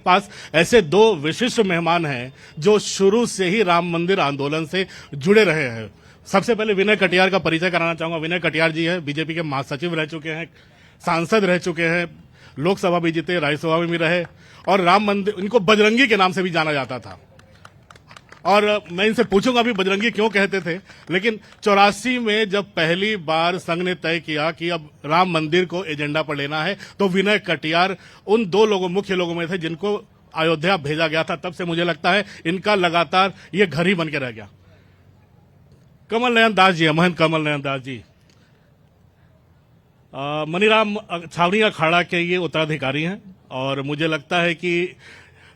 पास ऐसे दो विशिष्ट मेहमान हैं जो शुरू से ही राम मंदिर आंदोलन से जुड़े रहे हैं। सबसे पहले विनय कटियार का परिचय कराना चाहूंगा। विनय कटियार जी है, बीजेपी के महासचिव रह चुके हैं, सांसद रह चुके हैं, लोकसभा भी जीते, राज्यसभा में भी रहे और राम मंदिर, इनको बजरंगी के नाम से भी जाना जाता था। और मैं इनसे पूछूंगा अभी बजरंगी क्यों कहते थे, लेकिन 84 में जब पहली बार संघ ने तय किया कि अब राम मंदिर को एजेंडा पर लेना है तो विनय कटियार उन दो लोगों, मुख्य लोगों में थे जिनको अयोध्या भेजा गया था। तब से मुझे लगता है इनका लगातार ये घर ही बन के रह गया। कमल नयन दास जी, महंत कमल नयन दास जी, मनीराम छावनी अखाड़ा के ये उत्तराधिकारी हैं और मुझे लगता है कि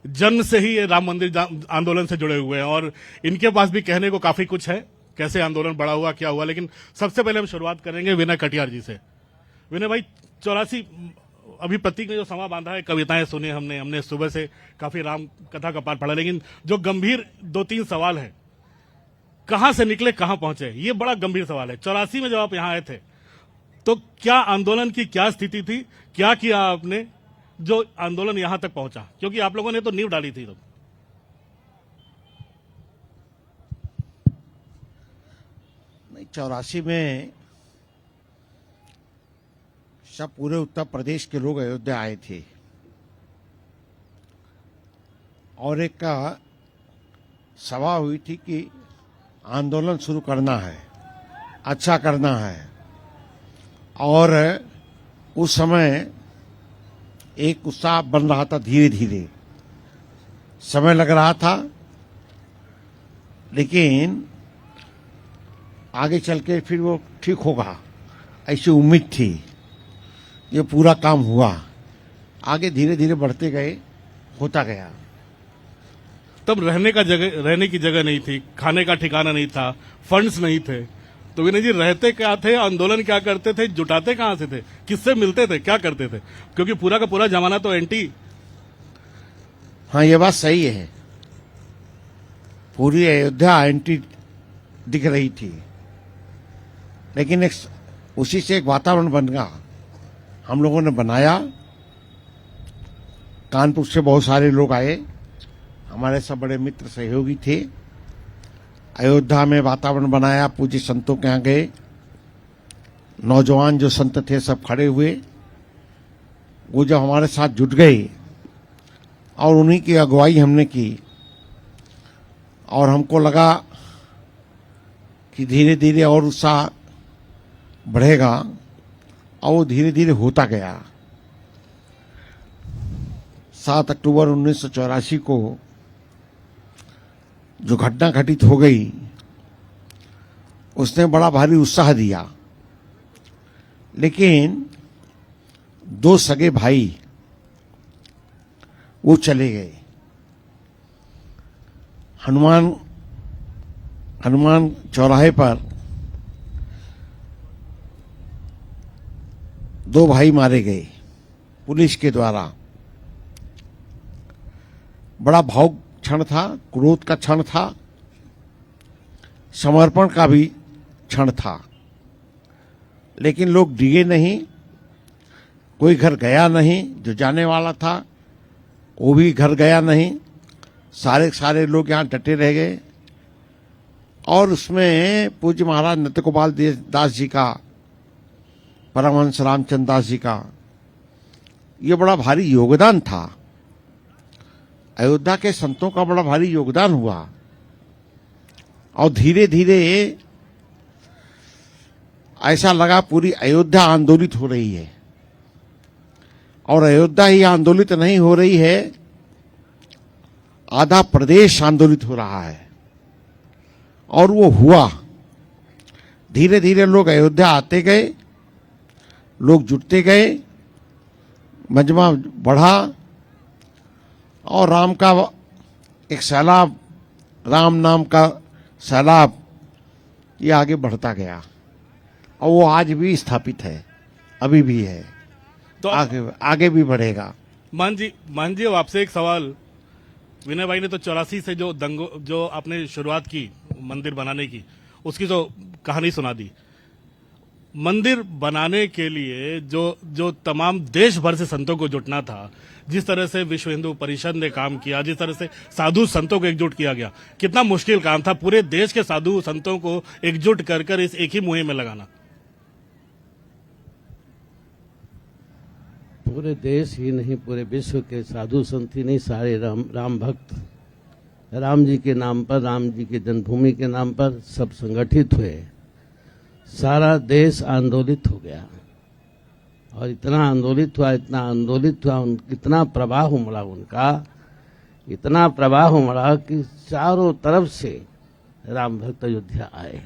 जन्म से ही ये राम मंदिर आंदोलन से जुड़े हुए हैं और इनके पास भी कहने को काफी कुछ है, कैसे आंदोलन बड़ा हुआ, क्या हुआ। लेकिन सबसे पहले हम शुरुआत करेंगे विनय कटियार जी से। विनय भाई, 84 अभी प्रतीक ने जो समा बांधा है, कविताएं सुनी हमने सुबह से काफी राम कथा का पाठ पढ़ा, लेकिन जो गंभीर 2-3 सवाल है, कहां से निकले कहां पहुंचे, ये बड़ा गंभीर सवाल है। 84 में जब आप यहां आए थे तो क्या आंदोलन की क्या स्थिति थी, क्या किया आपने जो आंदोलन यहां तक पहुंचा, क्योंकि आप लोगों ने तो नींव डाली थी। तो नहीं, 84 में सब पूरे उत्तर प्रदेश के लोग अयोध्या आए थे और एक का सभा हुई थी कि आंदोलन शुरू करना है, अच्छा करना है। और उस समय एक उत्साह बन रहा था, धीरे धीरे समय लग रहा था, लेकिन आगे चल के फिर वो ठीक होगा ऐसी उम्मीद थी। ये पूरा काम हुआ, आगे धीरे धीरे बढ़ते गए, होता गया। तब रहने की जगह नहीं थी, खाने का ठिकाना नहीं था, फंड्स नहीं थे, तो विनय जी रहते क्या थे, आंदोलन क्या करते थे, जुटाते कहां से थे, किससे मिलते थे, क्या करते थे, क्योंकि पूरा का पूरा जमाना तो एंटी। हाँ, ये बात सही है, पूरी अयोध्या एंटी दिख रही थी, लेकिन उसी से एक वातावरण बन गया, हम लोगों ने बनाया। कानपुर से बहुत सारे लोग आए, हमारे सब बड़े मित्र सहयोगी थे। अयोध्या में वातावरण बनाया, पूज्य संतों के यहाँ गए, नौजवान जो संत थे सब खड़े हुए, वो जब हमारे साथ जुट गए और उन्हीं की अगुवाई हमने की और हमको लगा कि धीरे धीरे और उत्साह बढ़ेगा और वो धीरे धीरे होता गया। 7 अक्टूबर 1984 को जो घटना घटित हो गई, उसने बड़ा भारी उत्साह दिया, लेकिन 2 सगे भाई वो चले गए। हनुमान चौराहे पर 2 भाई मारे गए पुलिस के द्वारा। बड़ा भावुक क्षण था, क्रोध का क्षण था, समर्पण का भी क्षण था, लेकिन लोग डिगे नहीं, कोई घर गया नहीं, जो जाने वाला था वो भी घर गया नहीं, सारे लोग यहाँ डटे रह गए। और उसमें पूज्य महाराज नृत्य गोपाल दास जी का, परमहंस रामचंद्र दास जी का ये बड़ा भारी योगदान था। अयोध्या के संतों का बड़ा भारी योगदान हुआ और धीरे धीरे ऐसा लगा पूरी अयोध्या आंदोलित हो रही है। और अयोध्या ही आंदोलित नहीं हो रही है, आधा प्रदेश आंदोलित हो रहा है। और वो हुआ, धीरे धीरे लोग अयोध्या आते गए, लोग जुटते गए, मजमा बढ़ा और राम का एक सैलाब, राम नाम का सैलाब ये आगे बढ़ता गया और वो आज भी स्थापित है, अभी भी है, तो आगे भी बढ़ेगा। मान जी आपसे एक सवाल। विनय भाई ने तो 84 से जो आपने शुरुआत की मंदिर बनाने की, उसकी तो कहानी सुना दी। मंदिर बनाने के लिए जो तमाम देश भर से संतों को जुटना था, जिस तरह से विश्व हिंदू परिषद ने काम किया, जिस तरह से साधु संतों को एकजुट किया गया, कितना मुश्किल काम था पूरे देश के साधु संतों को एकजुट कर इस एक ही मुहिम में लगाना। पूरे देश ही नहीं, पूरे विश्व के साधु संत ही नहीं, सारे राम भक्त राम जी के नाम पर, राम जी की जन्मभूमि के नाम पर सब संगठित हुए। सारा देश आंदोलित हो गया और इतना आंदोलित हुआ, इतना प्रवाह उमड़ा उनका, इतना प्रवाह उमड़ा कि चारों तरफ से राम भक्त अयोध्या आए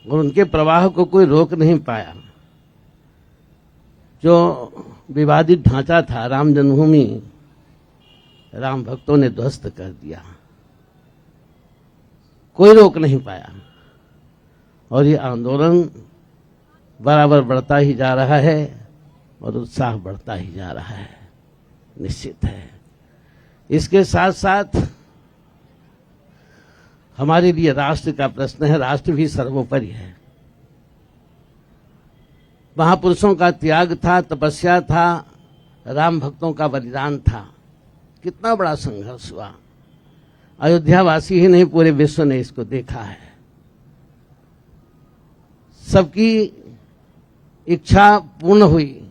और उनके प्रवाह को कोई रोक नहीं पाया। जो विवादित ढांचा था राम जन्मभूमि, राम भक्तों ने ध्वस्त कर दिया, कोई रोक नहीं पाया और ये आंदोलन बराबर बढ़ता ही जा रहा है और उत्साह बढ़ता ही जा रहा है, निश्चित है। इसके साथ साथ हमारे लिए राष्ट्र का प्रश्न है, राष्ट्र भी सर्वोपरि है। महापुरुषों का त्याग था, तपस्या था, राम भक्तों का बलिदान था, कितना बड़ा संघर्ष हुआ। अयोध्या वासी ही नहीं, पूरे विश्व ने इसको देखा है। सबकी इच्छा पूर्ण हुई,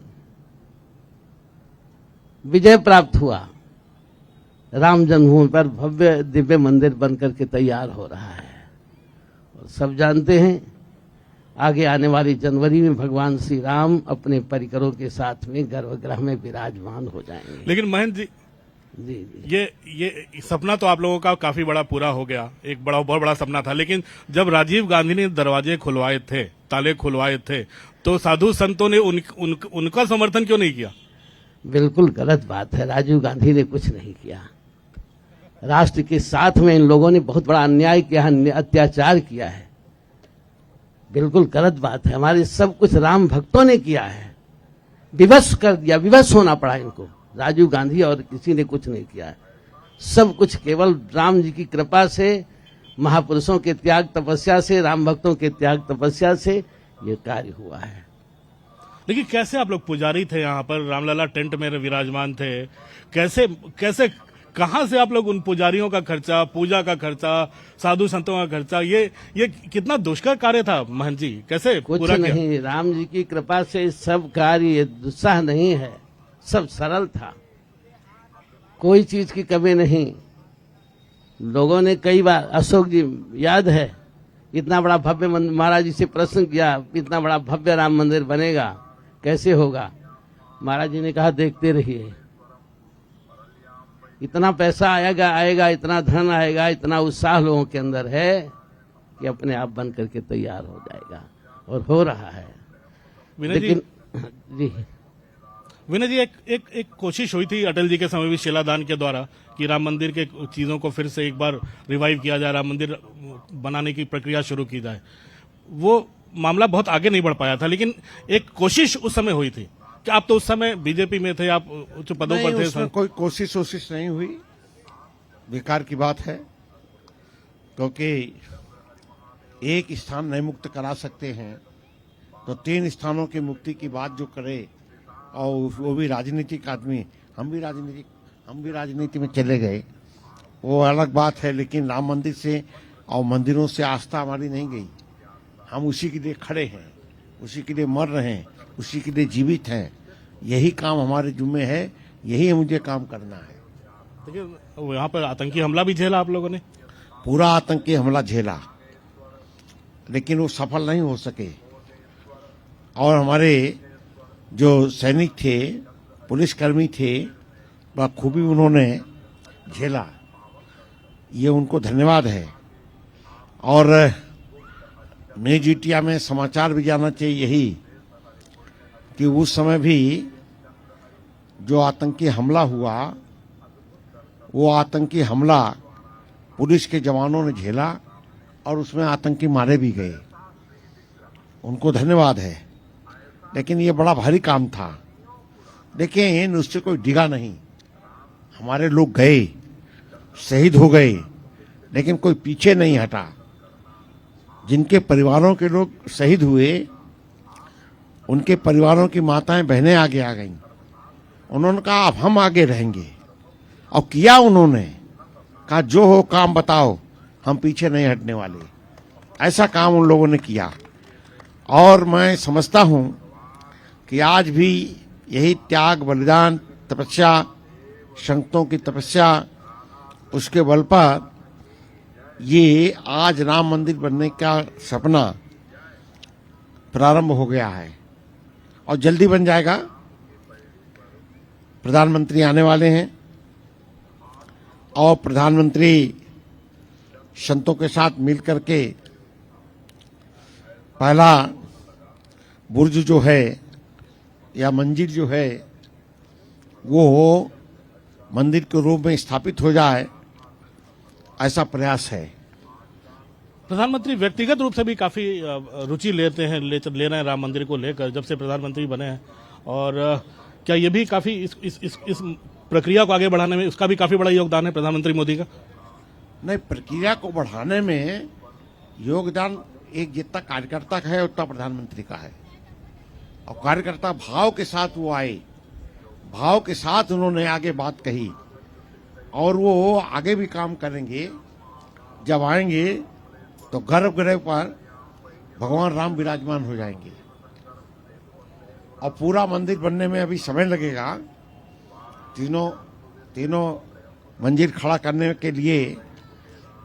विजय प्राप्त हुआ। राम जन्मभूमि पर भव्य दिव्य मंदिर बनकर के तैयार हो रहा है और सब जानते हैं आगे आने वाली जनवरी में भगवान श्री राम अपने परिकरों के साथ में गर्भगृह में विराजमान हो जाएंगे। लेकिन महंत जी, जी ये सपना तो आप लोगों का काफी बड़ा पूरा हो गया, एक बहुत बड़ा सपना था। लेकिन जब राजीव गांधी ने दरवाजे खुलवाए थे, ताले खुलवाए थे, तो साधु संतों ने उनका समर्थन क्यों नहीं किया? बिल्कुल गलत बात है। राजीव गांधी ने कुछ नहीं किया। राष्ट्र के साथ में इन लोगों ने बहुत बड़ा अन्याय किया है, अत्याचार किया है। बिल्कुल गलत बात है। हमारे सब कुछ राम भक्तों ने किया है, विवश कर दिया, विवश होना पड़ा इनको। राजीव गांधी और किसी ने कुछ नहीं किया है। सब कुछ केवल राम जी की कृपा से, महापुरुषों के त्याग तपस्या से, राम भक्तों के त्याग तपस्या से ये कार्य हुआ है। लेकिन कैसे आप लोग पुजारी थे यहाँ पर, रामलला टेंट में विराजमान थे, कैसे कहाँ से आप लोग उन पुजारियों का खर्चा, पूजा का खर्चा, साधु संतों का खर्चा, ये कितना दुष्कर कार्य था महंत जी, कैसे कुछ पूरा नहीं किया? राम जी की कृपा से सब कार्य, ये दुस्साह नहीं है, सब सरल था, कोई चीज की कमी नहीं। लोगों ने कई बार, अशोक जी याद है, इतना बड़ा भव्य मंदिर, महाराज जी से प्रश्न किया, इतना बड़ा भव्य राम मंदिर बनेगा, कैसे होगा? महाराज जी ने कहा देखते रहिए, इतना पैसा आएगा, इतना धन आएगा, इतना उत्साह लोगों के अंदर है कि अपने आप बन करके तैयार हो जाएगा, और हो रहा है। लेकिन जी विनय जी, एक कोशिश हुई थी अटल जी के समय भी शिलादान के द्वारा कि राम मंदिर के चीजों को फिर से एक बार रिवाइव किया जाए, राम मंदिर बनाने की प्रक्रिया शुरू की जाए। वो मामला बहुत आगे नहीं बढ़ पाया था, लेकिन एक कोशिश उस समय हुई थी कि आप तो उस समय बीजेपी में थे, आप उच्च पदों पर थे। उसमें कोई कोशिश नहीं हुई, बेकार की बात है, क्योंकि एक स्थान नहीं मुक्त करा सकते हैं तो 3 स्थानों की मुक्ति की बात जो करे, और वो भी राजनीतिक आदमी, हम भी राजनीति में चले गए, वो अलग बात है। लेकिन राम मंदिर से और मंदिरों से आस्था हमारी नहीं गई। हम उसी के लिए खड़े हैं, उसी के लिए मर रहे हैं, उसी के लिए जीवित हैं। यही काम हमारे जुम्मे है, यही मुझे काम करना है। देखिए, यहाँ पर आतंकी हमला भी झेला आप लोगों ने, पूरा आतंकी हमला झेला, लेकिन वो सफल नहीं हो सके। और हमारे जो सैनिक थे, पुलिसकर्मी थे, बखूबी उन्होंने झेला, ये उनको धन्यवाद है। और न्यूज इंडिया में समाचार भी जाना चाहिए यही कि उस समय भी जो आतंकी हमला हुआ, वो आतंकी हमला पुलिस के जवानों ने झेला और उसमें आतंकी मारे भी गए, उनको धन्यवाद है। लेकिन ये बड़ा भारी काम था। लेकिन उससे कोई डिगा नहीं, हमारे लोग गए, शहीद हो गए, लेकिन कोई पीछे नहीं हटा। जिनके परिवारों के लोग शहीद हुए, उनके परिवारों की माताएं बहनें आगे आ गईं। उन्होंने कहा अब हम आगे रहेंगे, और किया उन्होंने। कहा जो हो काम बताओ, हम पीछे नहीं हटने वाले। ऐसा काम उन लोगों ने किया। और मैं समझता हूं कि आज भी यही त्याग, बलिदान, तपस्या, संतों की तपस्या, उसके बल पर ये आज राम मंदिर बनने का सपना प्रारंभ हो गया है और जल्दी बन जाएगा। प्रधानमंत्री आने वाले हैं और प्रधानमंत्री संतों के साथ मिल करके पहला बुर्ज जो है या मंजिल जो है वो मंदिर के रूप में स्थापित हो जाए, ऐसा प्रयास है। प्रधानमंत्री व्यक्तिगत रूप से भी काफी रुचि लेते हैं, ले रहे हैं राम मंदिर को लेकर जब से प्रधानमंत्री बने हैं। और क्या ये भी काफी इस प्रक्रिया को आगे बढ़ाने में उसका भी काफी बड़ा योगदान है प्रधानमंत्री मोदी का? नहीं, प्रक्रिया को बढ़ाने में योगदान एक जितना कार्यकर्ता का है उतना प्रधानमंत्री का है। और कार्यकर्ता भाव के साथ वो आए, भाव के साथ उन्होंने आगे बात कही, और वो आगे भी काम करेंगे। जब आएंगे तो गर्भगृह पर भगवान राम विराजमान हो जाएंगे। और पूरा मंदिर बनने में अभी समय लगेगा। तीनों मंजिल खड़ा करने के लिए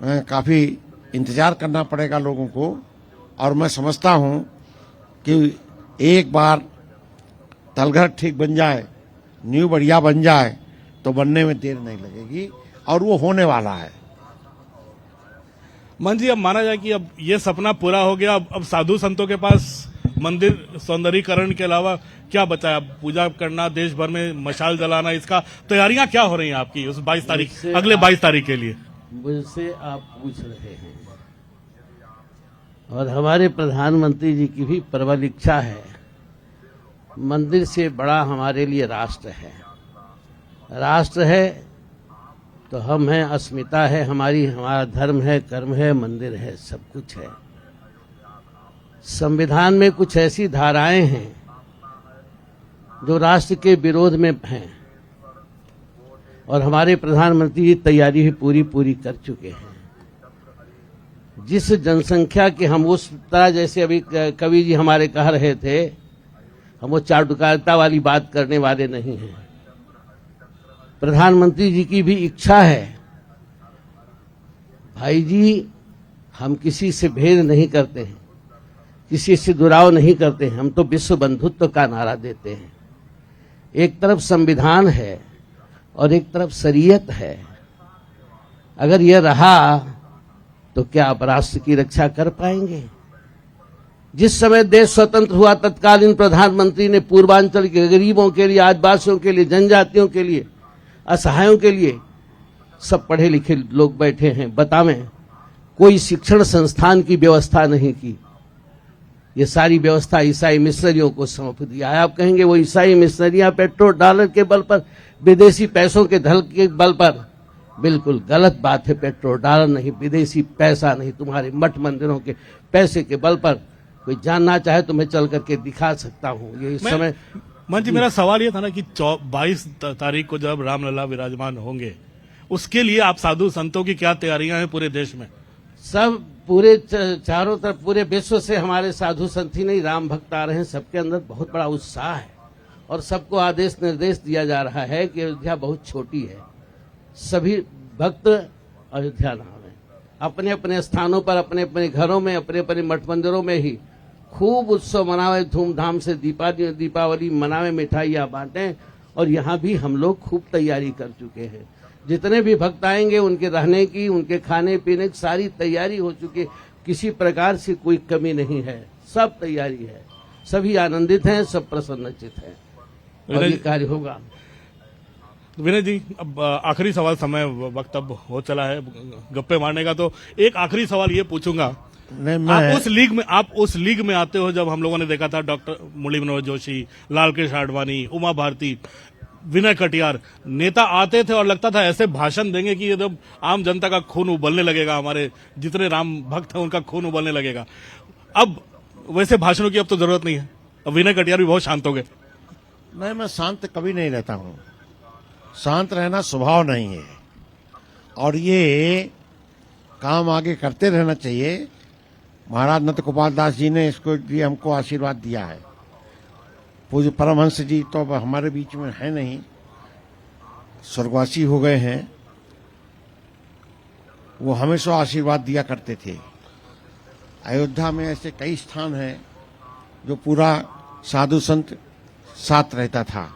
काफी इंतजार करना पड़ेगा लोगों को। और मैं समझता हूं कि एक बार तलघर ठीक बन जाए, नींव बढ़िया बन जाए, तो बनने में देर नहीं लगेगी, और वो होने वाला है। मन जी, अब माना जाए कि अब ये सपना पूरा हो गया, अब साधु संतों के पास मंदिर सौंदर्यीकरण के अलावा क्या बचा है? पूजा करना, देश भर में मशाल जलाना, इसका तैयारियां क्या हो रही हैं आपकी उस 22 तारीख, अगले 22 तारीख के लिए? मुझसे आप पूछ रहे हैं, और हमारे प्रधानमंत्री जी की भी प्रबल इच्छा है। मंदिर से बड़ा हमारे लिए राष्ट्र है। राष्ट्र है तो हम हैं, अस्मिता है हमारी, हमारा धर्म है, कर्म है, मंदिर है, सब कुछ है। संविधान में कुछ ऐसी धाराएं हैं जो राष्ट्र के विरोध में हैं, और हमारे प्रधानमंत्री जी तैयारी भी पूरी कर चुके हैं। जिस जनसंख्या के हम उस तरह, जैसे अभी कवि जी हमारे कह रहे थे, हम वो चाटुकारिता वाली बात करने वाले नहीं हैं। प्रधानमंत्री जी की भी इच्छा है, भाई जी हम किसी से भेद नहीं करते हैं, किसी से दुराव नहीं करते हैं, हम तो विश्व बंधुत्व का नारा देते हैं। एक तरफ संविधान है और एक तरफ शरीयत है। अगर यह रहा तो क्या आप राष्ट्र की रक्षा कर पाएंगे? जिस समय देश स्वतंत्र हुआ, तत्कालीन प्रधानमंत्री ने पूर्वांचल के गरीबों के लिए, आदिवासियों के लिए, जनजातियों के लिए, असहायों के लिए, सब पढ़े लिखे लोग बैठे हैं, बतावें कोई शिक्षण संस्थान की व्यवस्था नहीं की। ये सारी व्यवस्था ईसाई मिशनरियों को सौंप दिया है। आप कहेंगे वो ईसाई मिशनरियां पेट्रोल डॉलर के बल पर, विदेशी पैसों के धल के बल पर, बिल्कुल गलत बात है। पेट्रोल डॉलर नहीं, विदेशी पैसा नहीं, तुम्हारे मठ मंदिरों के पैसे के बल पर कोई जानना चाहे तो मैं चल करके दिखा सकता हूँ। ये इस समय मन जी, मेरा सवाल ये था ना कि 22 तारीख को जब रामलला विराजमान होंगे, उसके लिए आप साधु संतों की क्या तैयारियां हैं पूरे देश में? सब पूरे चारों तरफ पूरे विश्व से हमारे साधु संत ही नहीं, राम भक्त आ रहे हैं। सबके अंदर बहुत बड़ा उत्साह है, और सबको आदेश निर्देश दिया जा रहा है कि अयोध्या बहुत छोटी है, सभी भक्त अयोध्या ना आवे, अपने अपने स्थानों पर, अपने अपने घरों में, अपने अपने मठ मंदिरों में ही खूब उत्सव मनावे, धूमधाम से दीपावली मनावे, मिठाइयाँ बांटें। और यहाँ भी हम लोग खूब तैयारी कर चुके हैं। जितने भी भक्त आएंगे उनके रहने की, उनके खाने पीने की सारी तैयारी हो चुकी है। किसी प्रकार से कोई कमी नहीं है, सब तैयारी है, सभी आनंदित हैं, सब प्रसन्नचित हैं, और ये कार्य होगा। विनय जी, अब आखिरी सवाल, समय वक्त अब हो चला है गप्पे मारने का, तो एक आखिरी सवाल ये पूछूंगा। आप उस लीग में आते हो जब हम लोगों ने देखा था डॉक्टर मुरली मनोहर जोशी, लाल कृष्ण आडवाणी, उमा भारती, विनय कटियार नेता आते थे और लगता था ऐसे भाषण देंगे कि एकदम आम जनता का खून उबलने लगेगा, हमारे जितने राम भक्त हैं उनका खून उबलने लगेगा। अब वैसे भाषणों की अब तो जरूरत नहीं है, अब विनय कटियार भी बहुत शांत हो गए। नहीं, मैं शांत कभी नहीं रहता हूं। शांत रहना स्वभाव नहीं है और ये काम आगे करते रहना चाहिए। महाराज नंद गोपाल दास जी ने इसको लिए हमको आशीर्वाद दिया है। पूज्य परमहंस जी तो अब हमारे बीच में है नहीं, स्वर्गवासी हो गए हैं। वो हमेशा आशीर्वाद दिया करते थे। अयोध्या में ऐसे कई स्थान हैं जो पूरा साधु संत साथ रहता था,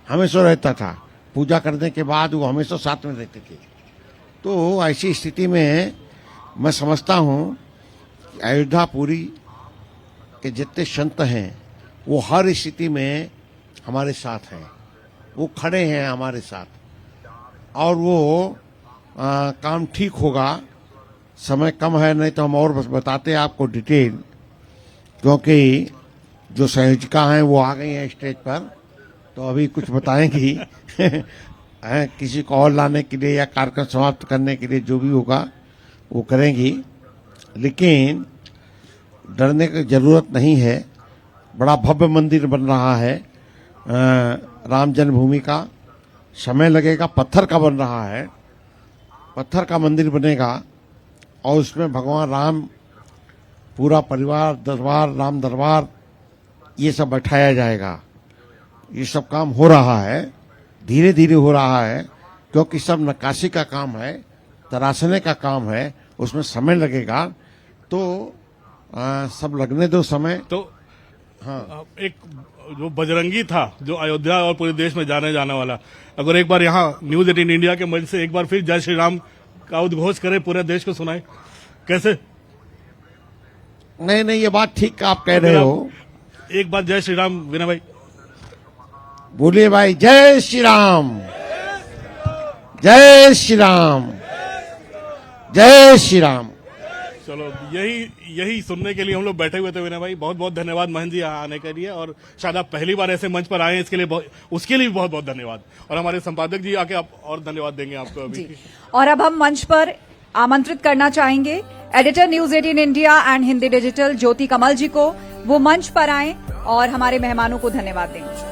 हमेशा रहता था। पूजा करने के बाद वो हमेशा साथ में रहते थे। तो ऐसी स्थिति में मैं समझता हूँ कि अयोध्यापुरी के जितने संत हैं वो हर स्थिति में हमारे साथ हैं, वो खड़े हैं हमारे साथ और वो काम ठीक होगा। समय कम है, नहीं तो हम और बस बताते हैं आपको डिटेल, क्योंकि जो संयोजिका हैं वो आ गई हैं स्टेज पर, तो अभी कुछ बताएंगी किसी को और लाने के लिए या कार्यक्रम समाप्त करने के लिए जो भी होगा वो करेंगी। लेकिन डरने की जरूरत नहीं है। बड़ा भव्य मंदिर बन रहा है राम जन्मभूमि का। समय लगेगा, पत्थर का बन रहा है, पत्थर का मंदिर बनेगा और उसमें भगवान राम, पूरा परिवार, दरबार, राम दरबार, ये सब बैठाया जाएगा। ये सब काम हो रहा है, धीरे धीरे हो रहा है, क्योंकि सब नक्काशी का काम है, तराशने का काम है, उसमें समय लगेगा। तो सब लगने दो समय। तो हाँ, एक जो बजरंगी था जो अयोध्या और पूरे देश में जाने जाने वाला, अगर एक बार यहाँ न्यूज 18 इंडिया के मंच से एक बार फिर जय श्री राम का उद्घोष करे, पूरे देश को सुनाए, कैसे? नहीं, ये बात ठीक आप कह रहे हो। एक बार जय श्री राम विनय भाई बोलिए भाई, जय श्री राम, जय श्री राम, जय श्री राम। चलो, यही सुनने के लिए हम लोग बैठे हुए थे विनय भाई। बहुत बहुत धन्यवाद महंत जी यहाँ आने के लिए, और शायद आप पहली बार ऐसे मंच पर आए हैं, इसके लिए उसके लिए भी बहुत बहुत धन्यवाद। और हमारे संपादक जी आके आप और धन्यवाद देंगे आपको अभी। और अब हम मंच पर आमंत्रित करना चाहेंगे editor news 18 India and Hindi digital Jyoti Kamal ji को। वो मंच पर आए और हमारे मेहमानों को धन्यवाद देंगे।